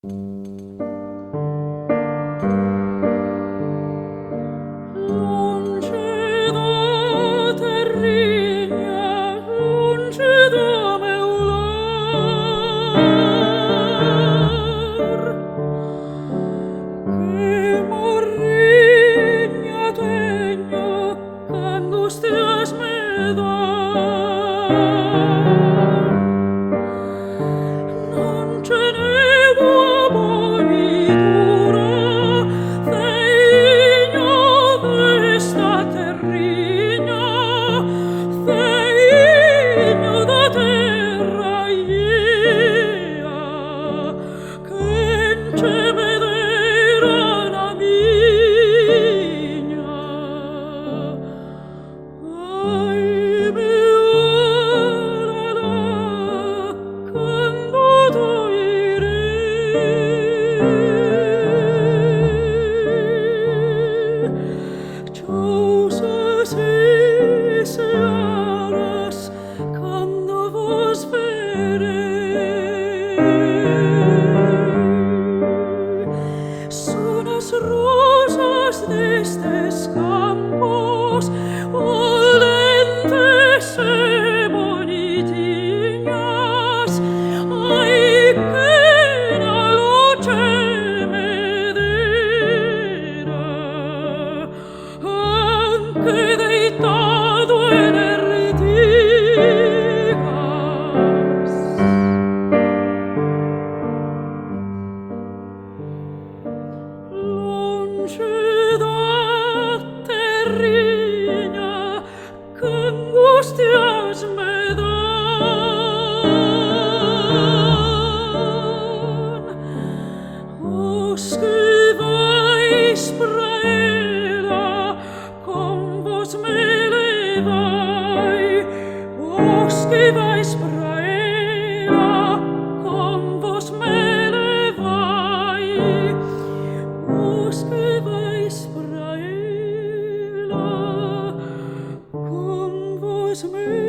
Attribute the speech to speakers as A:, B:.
A: Longe da terrigna, longe da meu lar, que morriña teño qu'angustias me dan. Non ce n'è guaglitura fegno d'esta terrigna, fegno da terra ia, che in ce vedera la migna. Ai mio la quando Chose se aras quando vos veré. Son as rosas destes campos olentes e bonitiñas, ai que na loche me dera, anche deitado en ertigas. Longe da terrigna qu'angustias me dan. Os que vais pra ela con vos me levai, os que vais pra ela con vos me levai, os que vais pra ela con vos me